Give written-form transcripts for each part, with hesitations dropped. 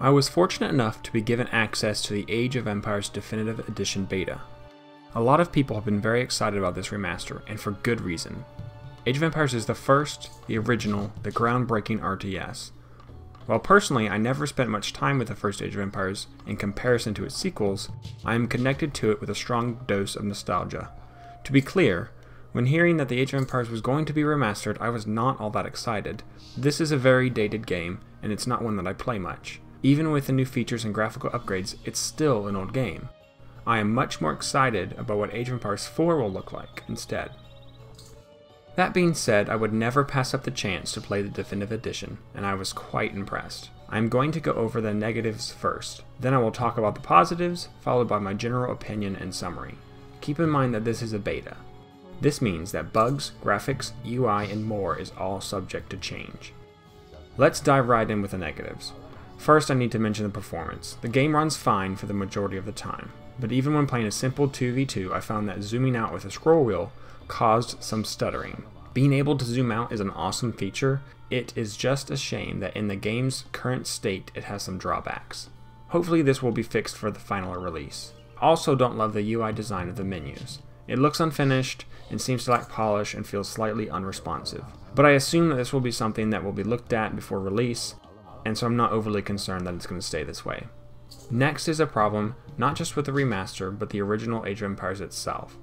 I was fortunate enough to be given access to the Age of Empires Definitive Edition beta. A lot of people have been very excited about this remaster, and for good reason. Age of Empires is the first, the original, the groundbreaking RTS. While personally I never spent much time with the first Age of Empires in comparison to its sequels, I am connected to it with a strong dose of nostalgia. To be clear, when hearing that the Age of Empires was going to be remastered, I was not all that excited. This is a very dated game, and it's not one that I play much. Even with the new features and graphical upgrades, it's still an old game. I am much more excited about what Age of Empires 4 will look like instead. That being said, I would never pass up the chance to play the Definitive Edition, and I was quite impressed. I am going to go over the negatives first, then I will talk about the positives, followed by my general opinion and summary. Keep in mind that this is a beta. This means that bugs, graphics, UI, and more is all subject to change. Let's dive right in with the negatives. First, I need to mention the performance. The game runs fine for the majority of the time, but even when playing a simple 2v2, I found that zooming out with a scroll wheel caused some stuttering. Being able to zoom out is an awesome feature. It is just a shame that in the game's current state it has some drawbacks. Hopefully this will be fixed for the final release. Also don't love the UI design of the menus. It looks unfinished and seems to lack polish and feels slightly unresponsive. But I assume that this will be something that will be looked at before release, and so I'm not overly concerned that it's going to stay this way. Next is a problem not just with the remaster, but the original Age of Empires itself.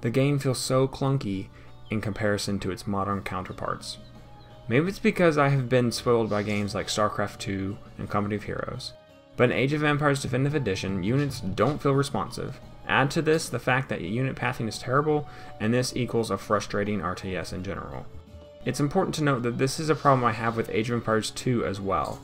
The game feels so clunky in comparison to its modern counterparts. Maybe it's because I have been spoiled by games like StarCraft 2 and Company of Heroes, but in Age of Empires Definitive Edition, units don't feel responsive. Add to this the fact that unit pathing is terrible, and this equals a frustrating RTS in general. It's important to note that this is a problem I have with Age of Empires 2 as well.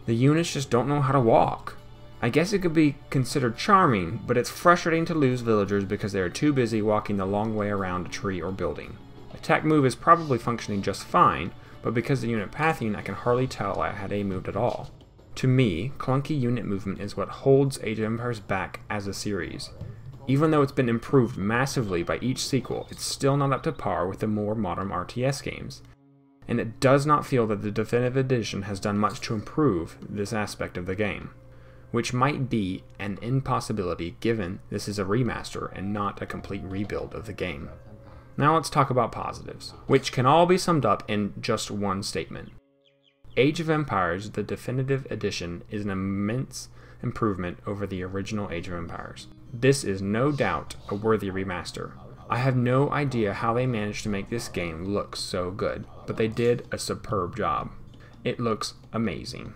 The units just don't know how to walk. I guess it could be considered charming, but it's frustrating to lose villagers because they are too busy walking the long way around a tree or building. Attack move is probably functioning just fine, but because of the unit pathing, I can hardly tell I had A moved at all. To me, clunky unit movement is what holds Age of Empires back as a series. Even though it's been improved massively by each sequel, it's still not up to par with the more modern RTS games. And it does not feel that the Definitive Edition has done much to improve this aspect of the game, which might be an impossibility given this is a remaster and not a complete rebuild of the game. Now let's talk about positives, which can all be summed up in just one statement. Age of Empires, the Definitive Edition, is an immense improvement over the original Age of Empires. This is no doubt a worthy remaster. I have no idea how they managed to make this game look so good, but they did a superb job. It looks amazing.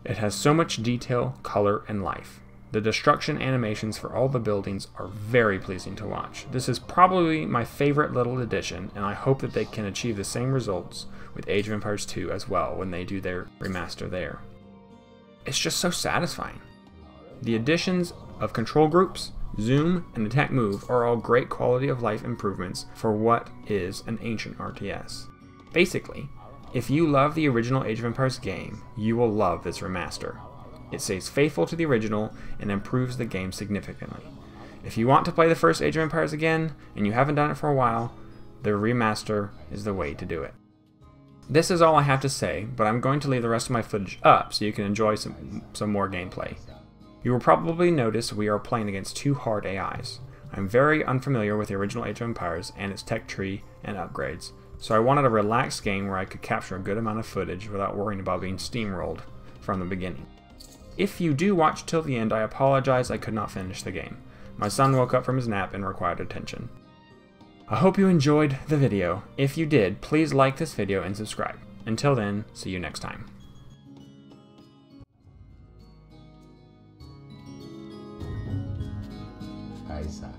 It has so much detail, color, and life. The destruction animations for all the buildings are very pleasing to watch. This is probably my favorite little addition, and I hope that they can achieve the same results with Age of Empires 2 as well when they do their remaster there. It's just so satisfying. The additions of control groups, zoom, and attack move are all great quality of life improvements for what is an ancient RTS. Basically, if you love the original Age of Empires game, you will love this remaster. It stays faithful to the original and improves the game significantly. If you want to play the first Age of Empires again, and you haven't done it for a while, the remaster is the way to do it. This is all I have to say, but I'm going to leave the rest of my footage up so you can enjoy some more gameplay. You will probably notice we are playing against two hard AIs. I'm very unfamiliar with the original Age of Empires and its tech tree and upgrades, so I wanted a relaxed game where I could capture a good amount of footage without worrying about being steamrolled from the beginning. If you do watch till the end, I apologize I could not finish the game. My son woke up from his nap and required attention. I hope you enjoyed the video. If you did, please like this video and subscribe. Until then, see you next time. Kaisa.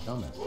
Dumbest.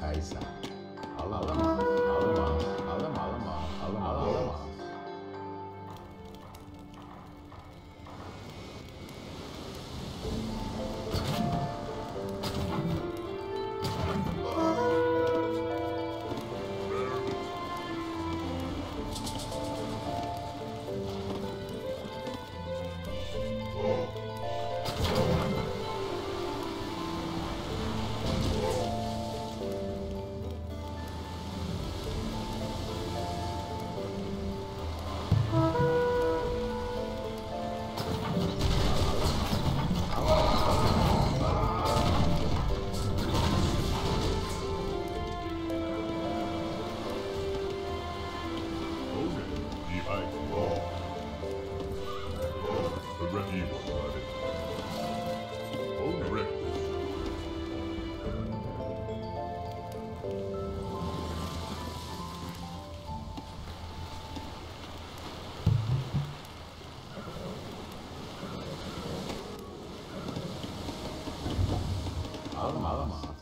Kaisa. Alama. Alama.